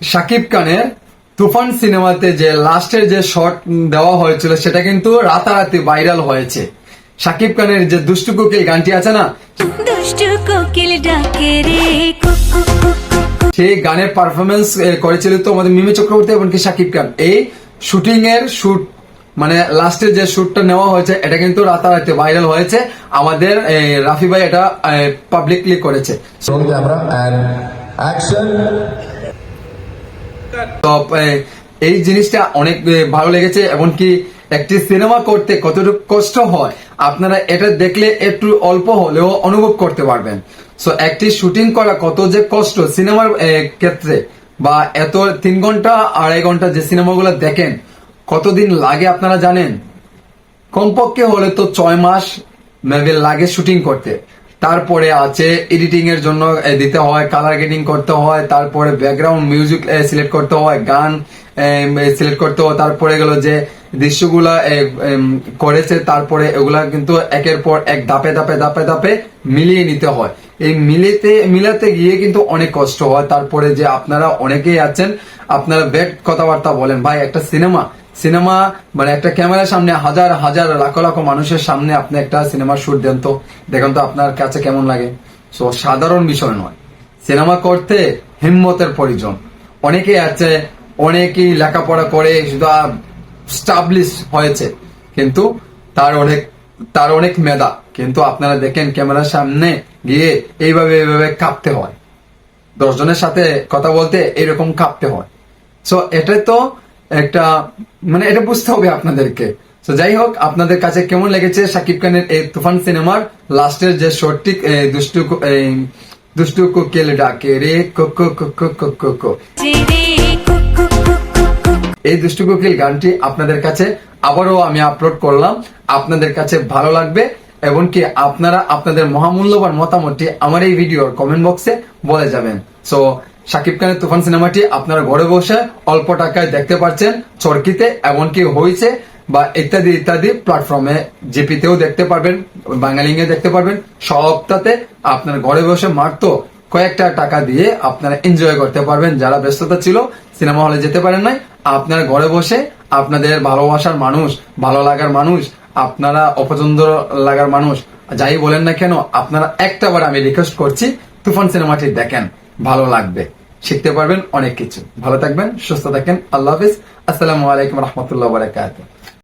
শাকিব খানের তুফান সিনেমাতে যে লাস্টের যে শট দেওয়া হয়েছিল সেটা কিন্তু রাতারাতি ভাইরাল হয়েছে। শাকিব খানের যে দুষ্টু কোকিল গানটি আছে না, দুষ্টু কোকিল ডাকে রে, সেই গানের পারফরমেন্স করেছিল তো আমাদের মিমি চক্রবর্তী এবং কি শাকিব খান। এই শুটিং এর শুট মানে লাস্টের যে শুটটা নেওয়া হয়েছে এটা কিন্তু রাতারাতি ভাইরাল হয়েছে। আমাদের রাফি ভাই এটা পাবলিকলি করেছে। তো এই জিনিসটা অনেক ভালো লেগেছে। এমনকি একটি সিনেমা করতে কতটুকু কষ্ট হয় আপনারা এটা দেখলে একটু অল্প হলেও অনুভব করতে পারবেন। সো একটি শুটিং করা কত যে কষ্ট সিনেমার ক্ষেত্রে, বা এত 3 ঘন্টা 2.5 ঘন্টা যে সিনেমাগুলো দেখেন কতদিন লাগে আপনারা জানেন? কমপক্ষে হলে তো 6 মাস মেবি লাগে শুটিং করতে। তারপরে আছে এডিটিং এর জন্য দিতে হয়, কালার গ্রেডিং করতে হয়, তারপরে ব্যাকগ্রাউন্ড মিউজিক সিলেক্ট করতে হয়, গান সিলেক্ট করতে হয়, তারপরে গেল যে দৃশ্যগুলা করেছে তারপরে এগুলা কিন্তু একের পর এক ধাপে ধাপে ধাপে ধাপে মিলিয়ে নিতে হয়। এই মিলাতে গিয়ে কিন্তু অনেক কষ্ট হয়। তারপরে যে আপনারা অনেকেই আছেন আপনারা ব্যাড কথাবার্তা বলেন, ভাই একটা সিনেমা মানে একটা ক্যামেরার সামনে হাজার হাজার লাখ লাখ মানুষের সামনে আপনি একটা সিনেমা শুট দেন তো দেখুন তো আপনার কাছে কেমন লাগে। সো সাধারণ বিষয় নয়, সিনেমা করতে হিম্মতের প্রয়োজন। অনেকেই আছে, অনেকেই লেখাপড়া করে শুধু স্টাবলিশ হয়েছে কিন্তু তার অনেক মেধা, কিন্তু আপনারা দেখেন ক্যামেরার সামনে গিয়ে এইভাবে কাঁপতে হয়, 10 জনের সাথে কথা বলতে এরকম কাঁপতে হয়। সো এটা তো একটা মানে এটা বুঝতে হবে আপনাদেরকে। তো যাই হোক, আপনাদের কাছে কেমন লেগেছে শাকিব খানের এই তুফান সিনেমার লাস্টের যে শর্টটি দুষ্টু কোকিল ডাকে রে কো, এই দুষ্টু কোকিল গানটি আপনাদের কাছে আবারও আমি আপলোড করলাম, আপনাদের কাছে ভালো লাগবে এবং কি আপনারা আপনাদের মহামূল্যবান মতামতটি আমার এই ভিডিওর কমেন্ট বক্সে বলে যাবেন। সো শাকিব খানের তুফান সিনেমাটি আপনারা ঘরে বসে অল্প টাকায় দেখতে পাচ্ছেন চরকিতে, এমনকি হয়েছে বা ইত্যাদি ইত্যাদি প্ল্যাটফর্মে, জিপিতেও দেখতে পারবেন, বাঙালিঙে দেখতে পারবেন। সবটাতে আপনার ঘরে বসে মাত্র কয়েকটা টাকা দিয়ে আপনারা এনজয় করতে পারবেন। যারা ব্যস্ততা ছিল সিনেমা হলে যেতে পারেন নাই, আপনারা ঘরে বসে আপনাদের ভালোবাসার মানুষ, ভালো লাগার মানুষ, আপনারা অপছন্দ লাগার মানুষ যাই বলেন না কেন, আপনারা একটাবার আমি রিকোয়েস্ট করছি তুফান সিনেমাটি দেখেন, ভালো লাগবে, শিখতে পারবেন অনেক কিছু। ভালো থাকবেন, সুস্থ থাকেন, আল্লাহ হাফিজ, আসসালামু আলাইকুম রহমতুল্লাহ বারাকাতুহু।